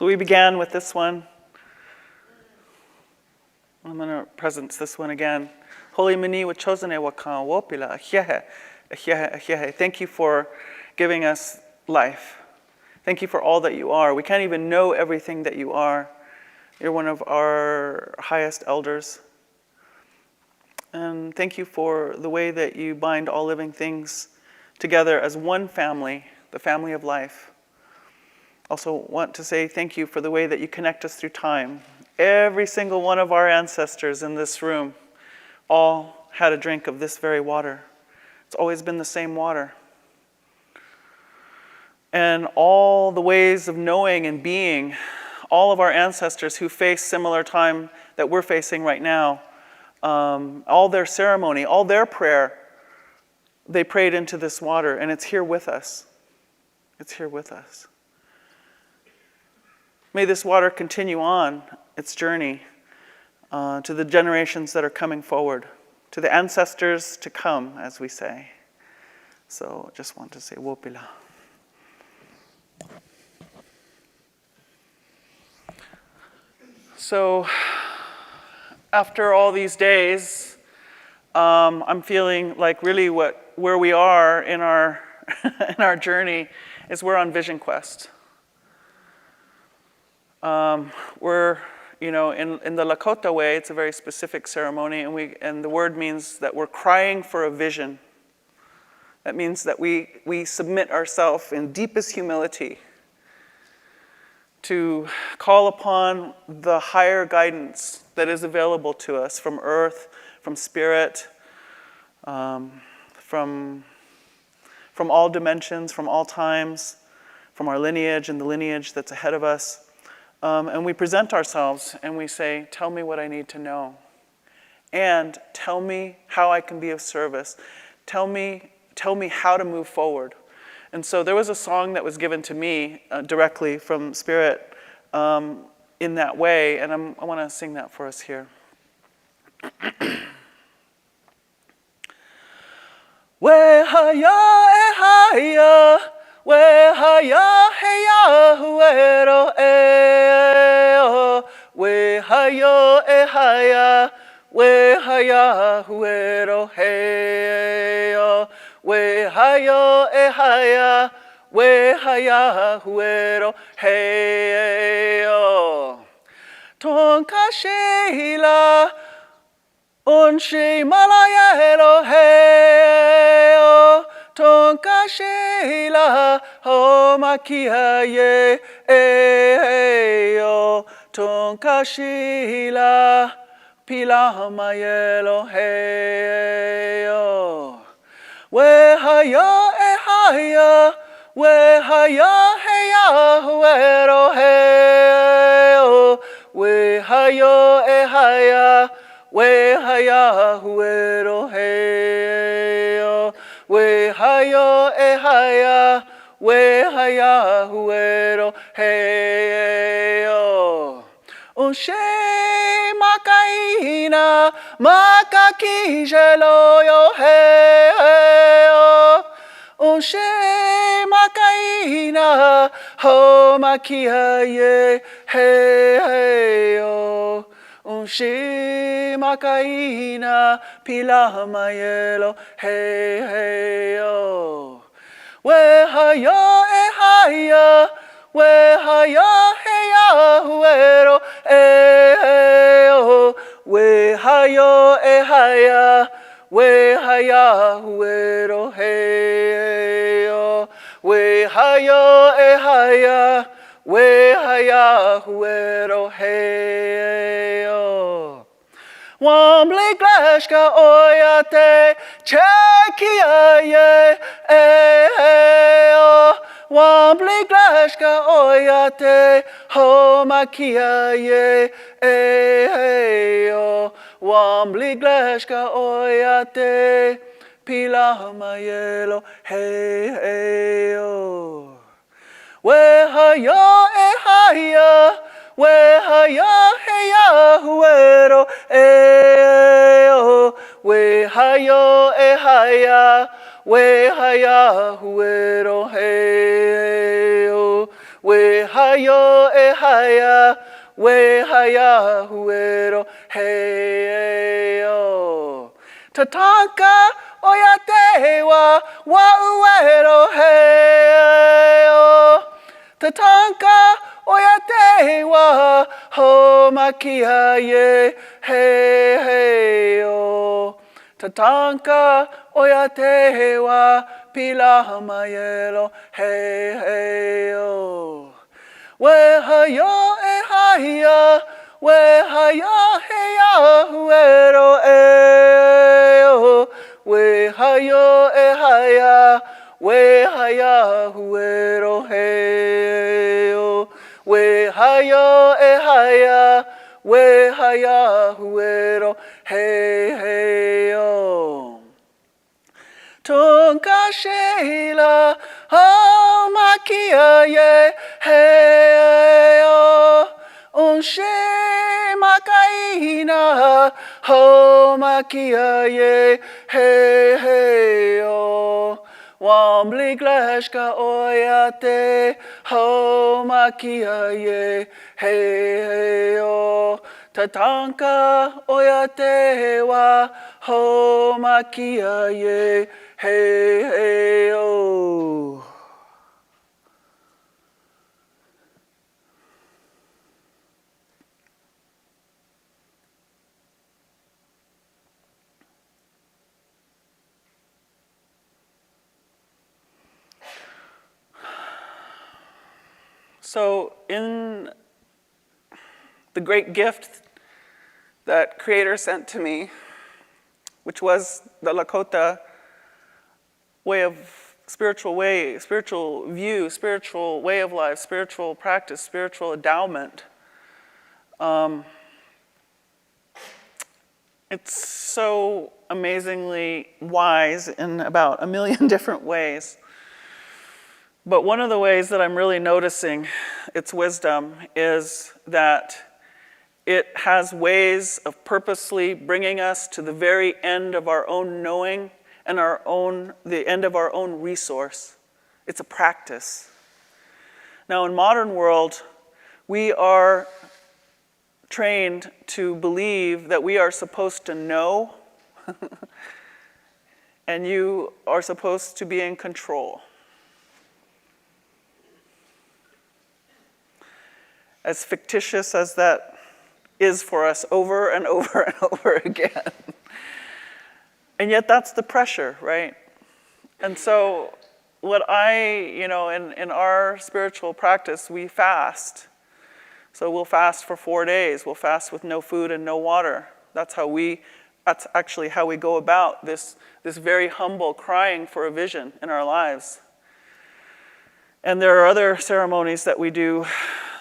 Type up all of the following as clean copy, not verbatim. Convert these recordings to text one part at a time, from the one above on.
So we began with this one. I'm going to presence this one again. Holy mini wa chosene wa kan wopila ahyehe, ahyehe, ahyehe. Thank you for giving us life. Thank you for all that you are. We can't even know everything that you are. You're one of our highest elders. And thank you for the way that you bind all living things together as one family, the family of life. Also want to say thank you for the way that you connect us through time. Every single one of our ancestors in this room all had a drink of this very water. It's always been the same water. And all the ways of knowing and being, all of our ancestors who face similar time that we're facing right now, all their ceremony, all their prayer, they prayed into this water, and it's here with us. It's here with us. May this water continue on its journey to the generations that are coming forward, to the ancestors to come, as we say. So just want to say wopila. So after all these days, I'm feeling like really where we are in our in our journey is we're on vision quest. We're, in the Lakota way, it's a very specific ceremony, and the word means that we're crying for a vision. That means that we submit ourselves in deepest humility to call upon the higher guidance that is available to us from earth, from spirit, from all dimensions, from all times, from our lineage and the lineage that's ahead of us. And we present ourselves and we say, tell me what I need to know. And tell me how I can be of service. Tell me how to move forward. And so there was a song that was given to me directly from Spirit in that way, and I want to sing that for us here. Wehaya ehaya, wehaya heya huero eo, wehayo ehaya, wehaya huero heyo, wehayo ehaya, wehaya huero heyo. Tonkashila Onshi malaya Eloheo, Tonkashila homakia ye eo, Tonkashila pilama Eloheo. Wehayo ehaya, wehaya heya huero heo, wehayo ehaya, wehaya huero heyo, wehayo ehaya, wehaya huero heyo. Unshe makaina, makakijelo yo heyo. Unshe makaina, ho makia ye heyo. Unshi makaina pilama yelo heyo. Wehayo ehaya, wehayo heya huero eo, wehayo ehaya, wehaya huero heyo, wehayo ehaya, wehaya huero heyo. Wambly glashka oyate chekia ye eo. Wambly glashka oyate homakia ye eo. Wambly glashka oyate pilama yelo heyo. Wehayo ehaya, wehayo heya huero eo, wehayo ehaya, wehaya huero heyo, wehaya hayo e haya, we haya huero heyo. Tatanka oyatewa wa uero heyo. Tatanka oyatewa ho makia ye heyo. Tatanka oyatewa pila hamayelo heyo. We hayo e haya, we haya heya huero eo. We hayo e haya, we haya huero heo. We hayo e haya, we haya huero heo. Tunka sheila ha makia ye heo. Unshe makaina ho makia ye heo. Wambli glashka oyate ho makia ye heo. Tatanka oyate wa ho makia ye heo. So in the great gift that Creator sent to me, which was the Lakota way of spiritual view, spiritual way of life, spiritual practice, spiritual endowment, it's so amazingly wise in about a million different ways. But one of the ways that I'm really noticing its wisdom is that it has ways of purposely bringing us to the very end of our own knowing and the end of our own resource. It's a practice. Now, in modern world, we are trained to believe that we are supposed to know and you are supposed to be in control. As fictitious as that is for us over and over and over again. And yet that's the pressure, right? And so what in our spiritual practice, we fast. So we'll fast for 4 days. We'll fast with no food and no water. That's actually how we go about this very humble crying for a vision in our lives. And there are other ceremonies that we do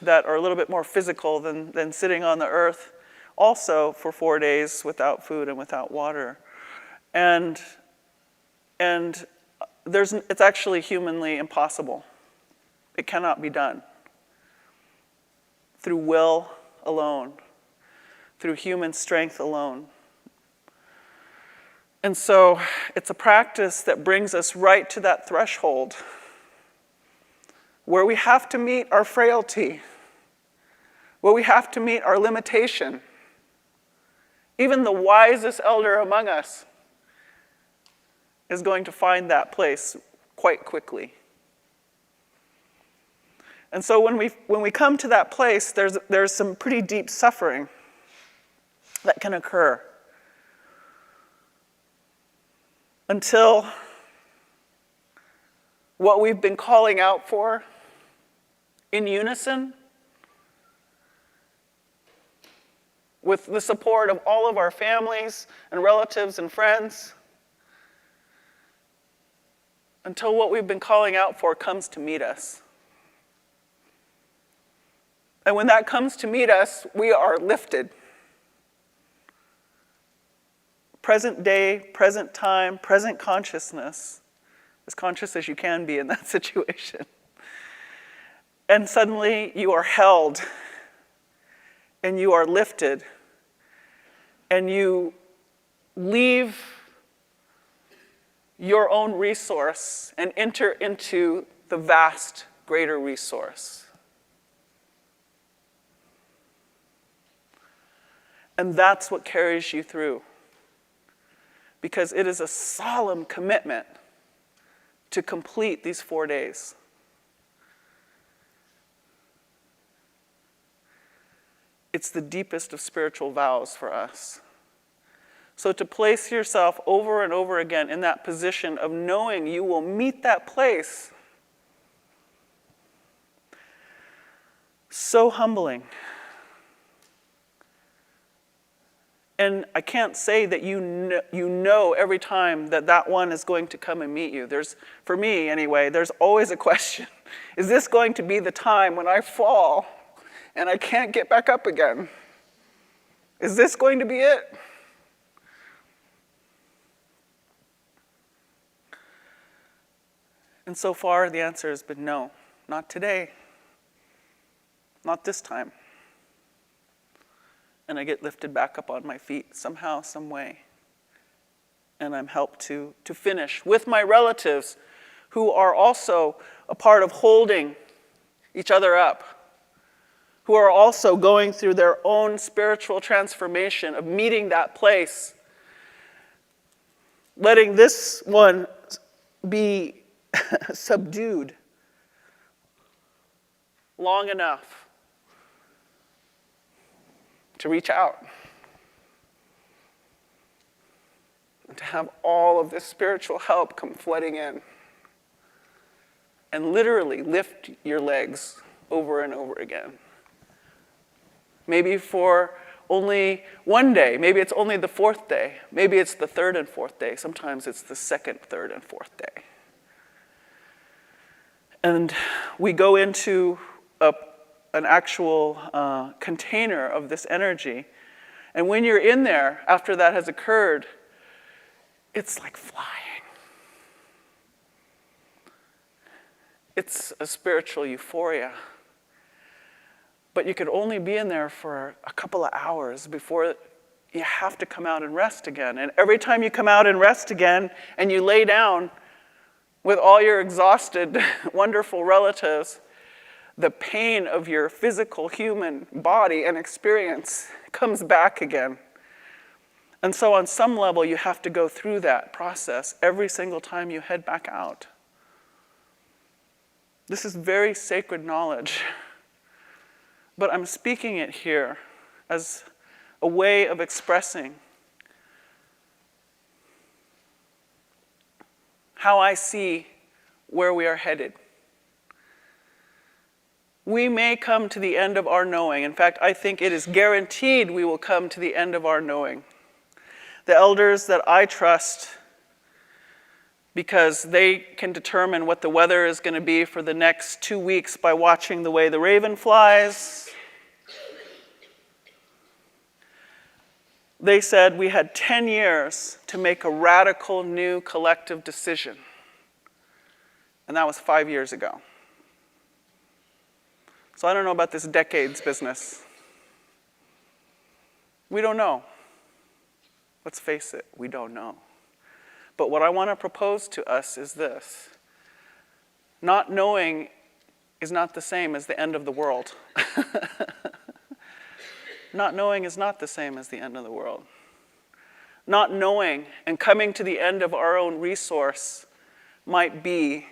that are a little bit more physical than sitting on the earth, also for 4 days without food and without water. And it's actually humanly impossible. It cannot be done through will alone, through human strength alone. And so it's a practice that brings us right to that threshold where we have to meet our frailty, where we have to meet our limitation. Even the wisest elder among us is going to find that place quite quickly. And so when we come to that place, there's some pretty deep suffering that can occur until what we've been calling out for in unison with the support of all of our families and relatives and friends, until what we've been calling out for comes to meet us. And when that comes to meet us, we are lifted. Present day, present time, present consciousness, as conscious as you can be in that situation. And suddenly you are held, and you are lifted, and you leave your own resource and enter into the vast, greater resource. And that's what carries you through. Because it is a solemn commitment to complete these 4 days. It's the deepest of spiritual vows for us. So to place yourself over and over again in that position of knowing you will meet that place, so humbling. And I can't say that you know every time that one is going to come and meet you. For me anyway, there's always a question. Is this going to be the time when I fall and I can't get back up again? Is this going to be it? And so far, the answer has been no. Not today. Not this time. And I get lifted back up on my feet somehow, some way. And I'm helped to finish with my relatives who are also a part of holding each other up, who are also going through their own spiritual transformation of meeting that place, letting this one be subdued long enough to reach out and to have all of this spiritual help come flooding in and literally lift your legs over and over again. Maybe for only one day, maybe it's only the 4th day, maybe it's the 3rd and 4th day, sometimes it's the 2nd, 3rd, and 4th day. And we go into an actual container of this energy. And when you're in there, after that has occurred, it's like flying. It's a spiritual euphoria. But you could only be in there for a couple of hours before you have to come out and rest again. And every time you come out and rest again, and you lay down with all your exhausted, wonderful relatives, the pain of your physical human body and experience comes back again. And so on some level, you have to go through that process every single time you head back out. This is very sacred knowledge. But I'm speaking it here as a way of expressing how I see where we are headed. We may come to the end of our knowing. In fact, I think it is guaranteed we will come to the end of our knowing. The elders that I trust, because they can determine what the weather is going to be for the next 2 weeks by watching the way the raven flies. They said we had 10 years to make a radical new collective decision. And that was 5 years ago. So I don't know about this decades business. We don't know. Let's face it, we don't know. But what I want to propose to us is this. Not knowing is not the same as the end of the world. Not knowing is not the same as the end of the world. Not knowing and coming to the end of our own resource might be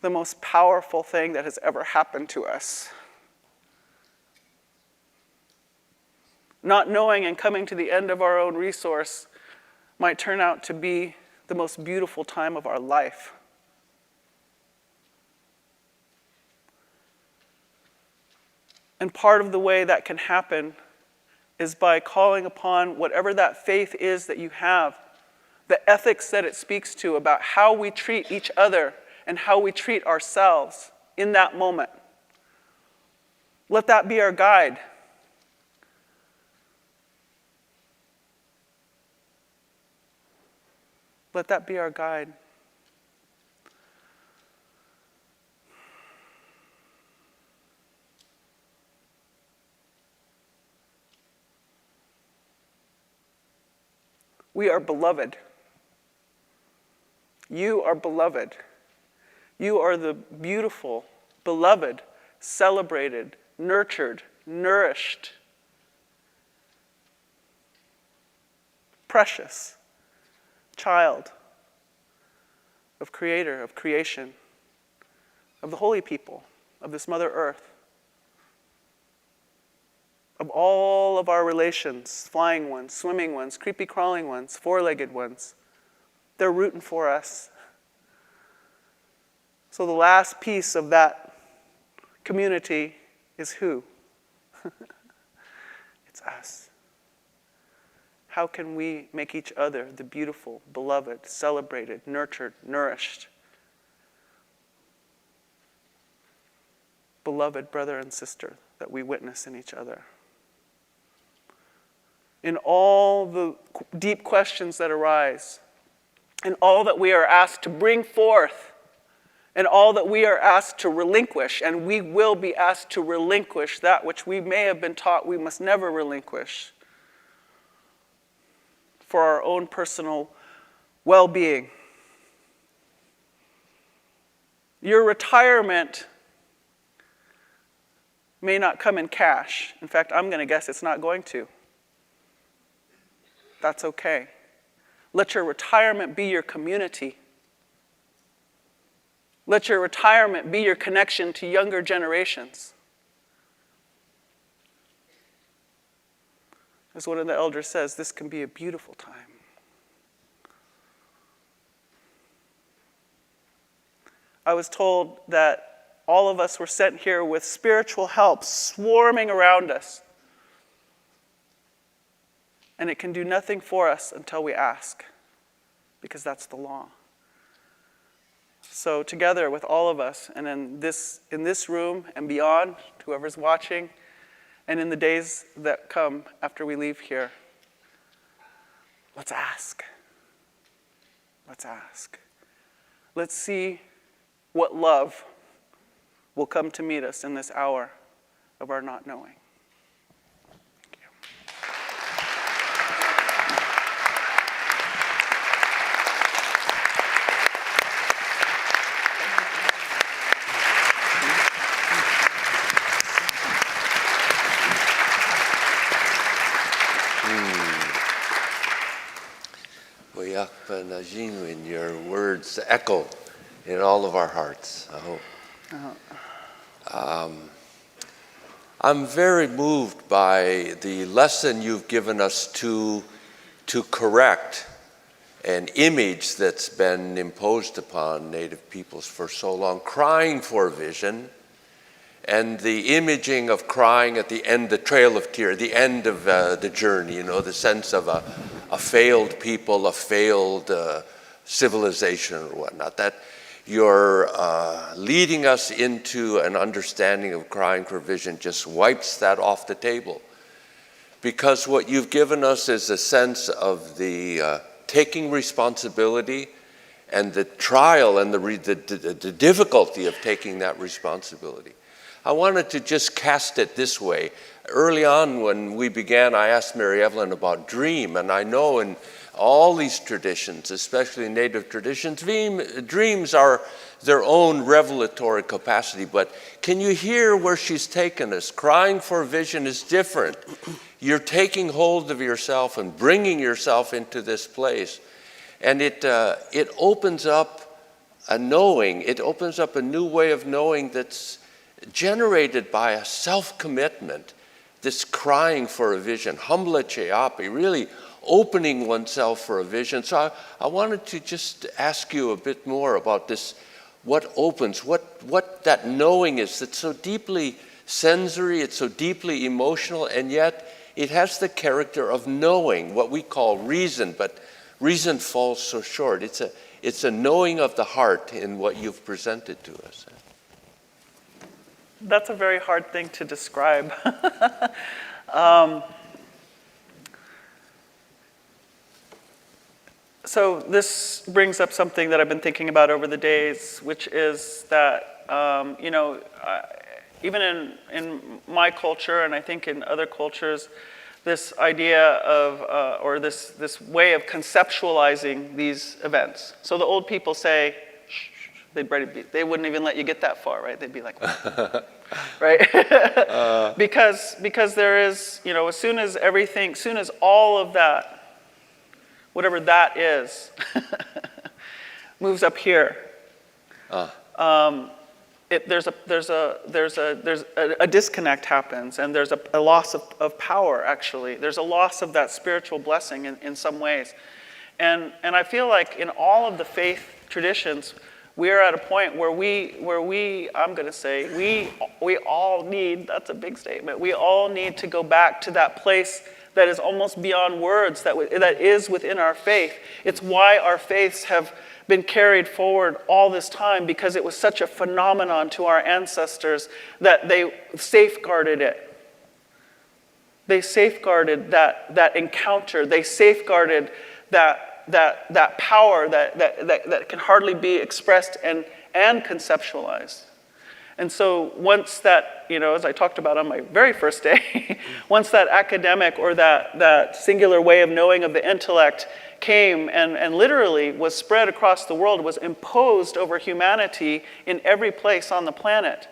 the most powerful thing that has ever happened to us. Not knowing and coming to the end of our own resource might turn out to be the most beautiful time of our life. And part of the way that can happen is by calling upon whatever that faith is that you have, the ethics that it speaks to about how we treat each other and how we treat ourselves in that moment. Let that be our guide. Let that be our guide. We are beloved. You are beloved. You are the beautiful, beloved, celebrated, nurtured, nourished precious child of Creator, of creation, of the holy people, of this Mother Earth, of all of our relations, flying ones, swimming ones, creepy crawling ones, four-legged ones. They're rooting for us. So the last piece of that community is who? It's us. How can we make each other the beautiful, beloved, celebrated, nurtured, nourished, beloved brother and sister that we witness in each other? In all the deep questions that arise, in all that we are asked to bring forth, and all that we are asked to relinquish, and we will be asked to relinquish that which we may have been taught we must never relinquish for our own personal well-being. Your retirement may not come in cash. In fact, I'm going to guess it's not going to. That's okay. Let your retirement be your community. Let your retirement be your connection to younger generations. As one of the elders says, this can be a beautiful time. I was told that all of us were sent here with spiritual help swarming around us. And it can do nothing for us until we ask, because that's the law. So together with all of us, and in this room and beyond, whoever's watching, and in the days that come after we leave here, let's ask. Let's ask. Let's see what love will come to meet us in this hour of our not knowing. In your words echo in all of our hearts, I hope. I'm very moved by the lesson you've given us to correct an image that's been imposed upon Native peoples for so long, crying for vision, and the imaging of crying at the end, the trail of tears, the end of the journey, the sense of a failed people, a failed civilization or whatnot, that you're leading us into an understanding of crying for vision just wipes that off the table. Because what you've given us is a sense of the taking responsibility and the trial and the difficulty of taking that responsibility. I wanted to just cast it this way. Early on when we began, I asked Mary Evelyn about dream, and I know in all these traditions, especially Native traditions, dreams are their own revelatory capacity, but can you hear where she's taken us? Crying for vision is different. You're taking hold of yourself and bringing yourself into this place, and it opens up a knowing, it opens up a new way of knowing that's generated by a self-commitment, this crying for a vision, humbla cheapi, really opening oneself for a vision. So I wanted to just ask you a bit more about this, what opens, what that knowing is that's so deeply sensory, it's so deeply emotional, and yet it has the character of knowing, what we call reason, but reason falls so short. It's a knowing of the heart in what you've presented to us. That's a very hard thing to describe. So this brings up something that I've been thinking about over the days, which is that, even in my culture, and I think in other cultures, this idea of, or this way of conceptualizing these events. So the old people say, they wouldn't even let you get that far, right? They'd be like, right? Because there is, as soon as all of that whatever that is, moves up here. There's a disconnect happens, and there's a loss of power, actually. There's a loss of that spiritual blessing in some ways. And I feel like in all of the faith traditions, we are at a point where I'm going to say, we all need, that's a big statement, we all need to go back to that place that is almost beyond words, that is within our faith. It's why our faiths have been carried forward all this time, because it was such a phenomenon to our ancestors that they safeguarded it. They safeguarded that encounter. They safeguarded that power that can hardly be expressed and conceptualized. And so once that, as I talked about on my very first day, once that academic or that singular way of knowing of the intellect came and literally was spread across the world, was imposed over humanity in every place on the planet,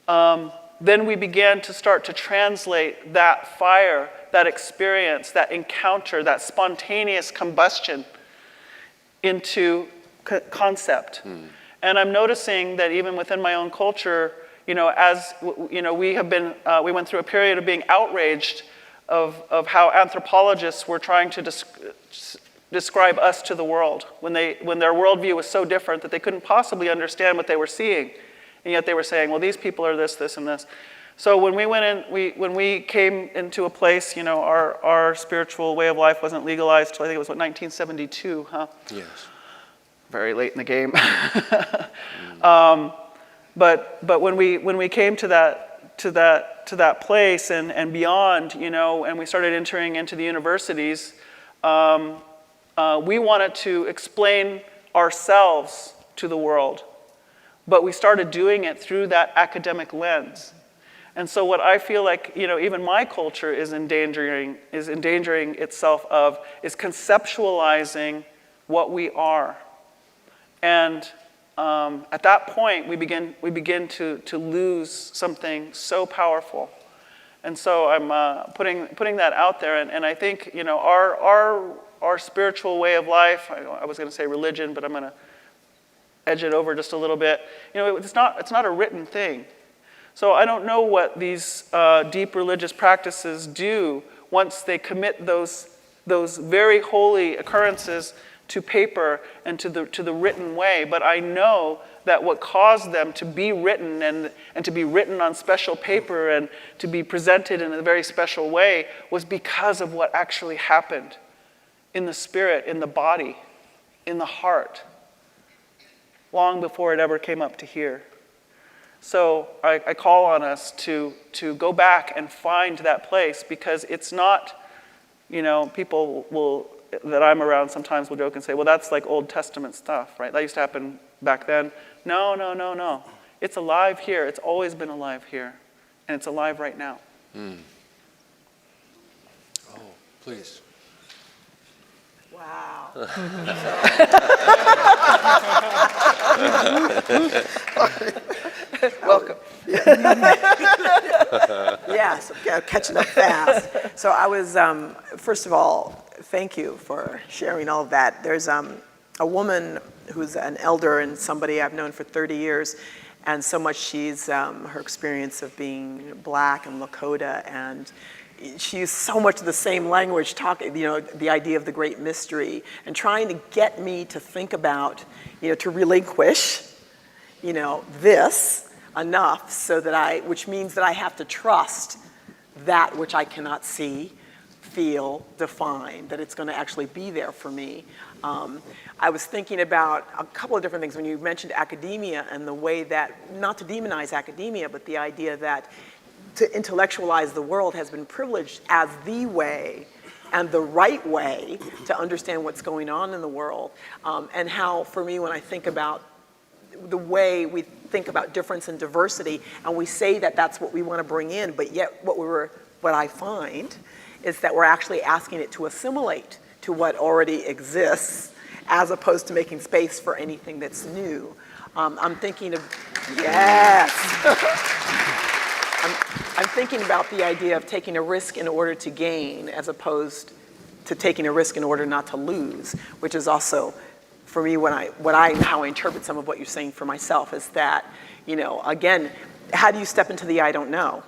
then we began to start to translate that fire, that experience, that encounter, that spontaneous combustion into concept. And I'm noticing that even within my own culture, as we went through a period of being outraged of how anthropologists were trying to describe us to the world when their worldview was so different that they couldn't possibly understand what they were seeing, and yet they were saying, well, these people are this, this, and this. So when we came into a place, our spiritual way of life wasn't legalized till I think it was 1972, huh? Yes. Very late in the game. But when we came to that place and beyond, and we started entering into the universities, we wanted to explain ourselves to the world, but we started doing it through that academic lens. And so what I feel like, even my culture is endangering itself of is conceptualizing what we are. And at that point, we begin to lose something so powerful. And so I'm putting that out there. And I think, our spiritual way of life, I was going to say religion, but I'm going to edge it over just a little bit. It's not a written thing. So I don't know what these deep religious practices do once they commit those very holy occurrences to paper and to the written way. But I know that what caused them to be written and to be written on special paper and to be presented in a very special way was because of what actually happened in the spirit, in the body, in the heart, long before it ever came up to here. So I call on us to go back and find that place, because it's not, people that I'm around sometimes will joke and say, well, that's like Old Testament stuff, right? That used to happen back then. No. It's alive here. It's always been alive here. And it's alive right now. Oh, please. Wow. Welcome. Yes, catching up fast. So I was, first of all, thank you for sharing all of that. There's a woman who's an elder and somebody I've known for 30 years, and so much she's, her experience of being Black and Lakota, and she used so much of the same language, talking, the idea of the great mystery, and trying to get me to think about, to relinquish, this enough so that which means that I have to trust that which I cannot see, feel, define, that it's going to actually be there for me. I was thinking about a couple of different things when you mentioned academia and the way that, not to demonize academia, but the idea that to intellectualize the world has been privileged as the way and the right way to understand what's going on in the world. And how, for me, when I think about the way we think about difference and diversity, and we say that that's what we want to bring in, but yet what I find is that we're actually asking it to assimilate to what already exists, as opposed to making space for anything that's new. I'm thinking of, yes. I'm thinking about the idea of taking a risk in order to gain, as opposed to taking a risk in order not to lose, which is also, for me, how I interpret some of what you're saying for myself is that, again, how do you step into the I don't know?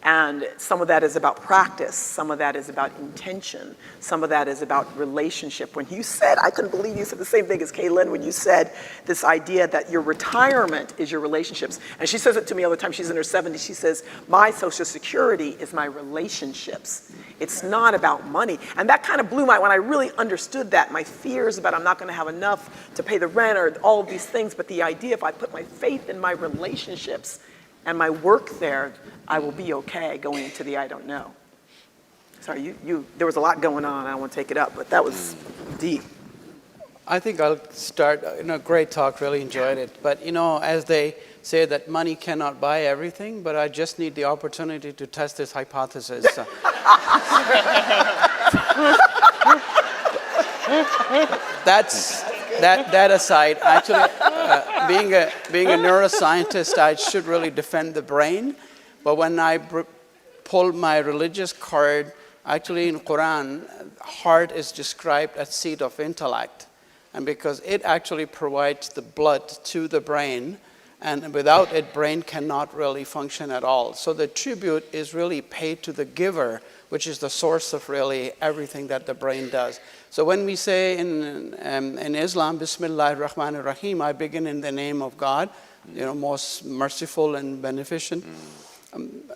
And some of that is about practice. Some of that is about intention. Some of that is about relationship. When you said, I couldn't believe you said the same thing as Kaylin when you said this idea that your retirement is your relationships. And she says it to me all the time. She's in her 70s. She says, my Social Security is my relationships. It's not about money. And that kind of blew when I really understood that, my fears about I'm not going to have enough to pay the rent or all of these things. But the idea, if I put my faith in my relationships and my work there, I will be okay going into the I don't know. Sorry, there was a lot going on. I don't want to take it up, but that was deep. I think I'll start, great talk, really enjoyed it. But, as they say that money cannot buy everything, but I just need the opportunity to test this hypothesis. That aside, actually, being a neuroscientist, I should really defend the brain. But when I pulled my religious card, actually in Quran, heart is described as seat of intellect. And because it actually provides the blood to the brain, and without it, brain cannot really function at all. So the tribute is really paid to the giver, which is the source of really everything that the brain does. So when we say in Islam, Bismillah ar-Rahman ar-Rahim, I begin in the name of God, most merciful and beneficent.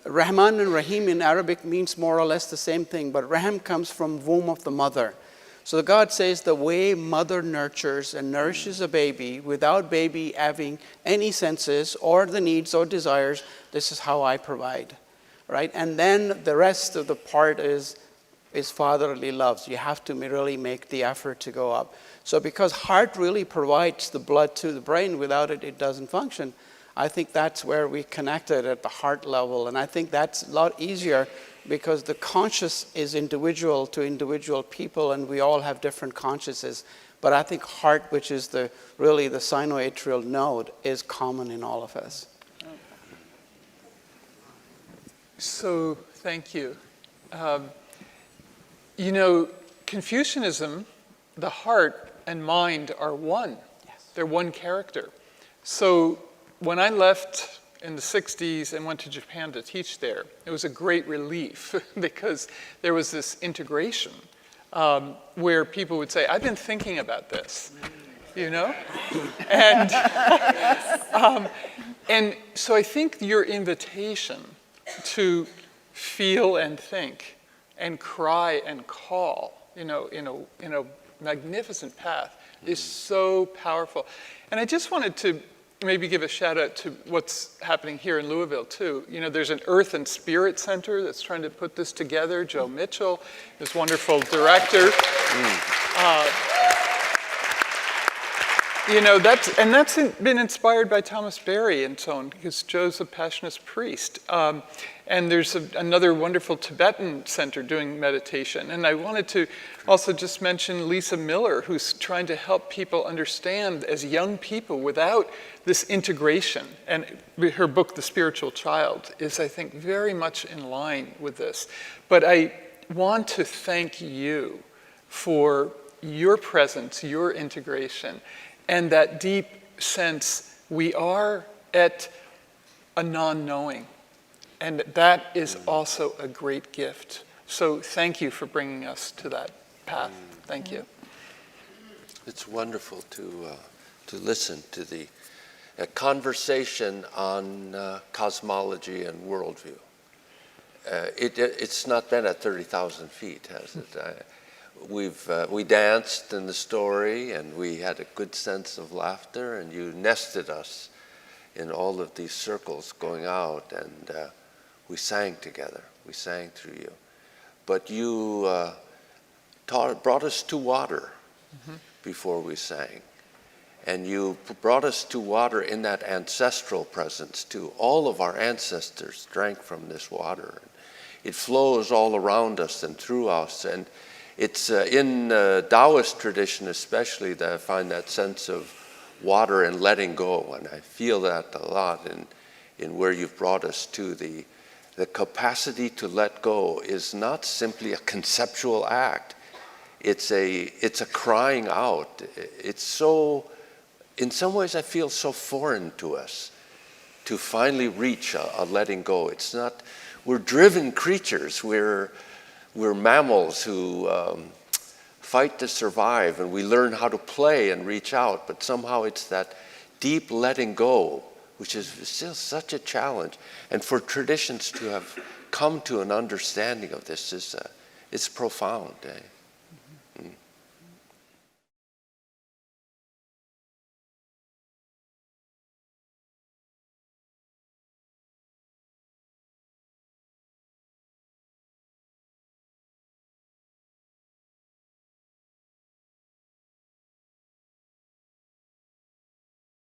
Rahman and Rahim in Arabic means more or less the same thing, but Rahim comes from womb of the mother. So God says the way mother nurtures and nourishes a baby without baby having any senses or the needs or desires, this is how I provide, right? And then the rest of the part is fatherly love. So you have to really make the effort to go up. So because heart really provides the blood to the brain, without it, it doesn't function. I think that's where we connected at the heart level. And I think that's a lot easier because the conscious is individual to individual people, and we all have different consciouses. But I think heart, which is really the sinoatrial node, is common in all of us. So, thank you. Confucianism, the heart and mind are one. Yes. They're one character. So when I left in the 60s and went to Japan to teach there, it was a great relief because there was this integration where people would say, I've been thinking about this, And, and so I think your invitation to feel and think and cry and call, in a magnificent path is so powerful. And I just wanted to maybe give a shout out to what's happening here in Louisville too. There's an Earth and Spirit Center that's trying to put this together. Joe Mitchell, this wonderful director. That's been inspired by Thomas Berry and so on, because Joe's a Passionist priest. And there's another wonderful Tibetan center doing meditation. And I wanted to also just mention Lisa Miller, who's trying to help people understand as young people without this integration. And her book, The Spiritual Child, is, I think, very much in line with this. But I want to thank you for your presence, your integration, and that deep sense we are at a non-knowing. And that is also a great gift. So thank you for bringing us to that path. Thank you. It's wonderful to listen to the conversation on cosmology and worldview. It's not been at 30,000 feet, has it? We danced in the story, and we had a good sense of laughter, and you nested us in all of these circles going out, and we sang together. We sang through you. But you brought us to water before we sang. And you brought us to water in that ancestral presence too. All of our ancestors drank from this water. It flows all around us and through us. And it's in Taoist tradition especially that I find that sense of water and letting go. And I feel that a lot in where you've brought us to. The capacity to let go is not simply a conceptual act. it's a crying out. It's so, in some ways I feel so foreign to us to finally reach a letting go. It's not, we're driven creatures. We're mammals who fight to survive, and we learn how to play and reach out, but somehow it's that deep letting go, which is still such a challenge. And for traditions to have come to an understanding of this is it's profound.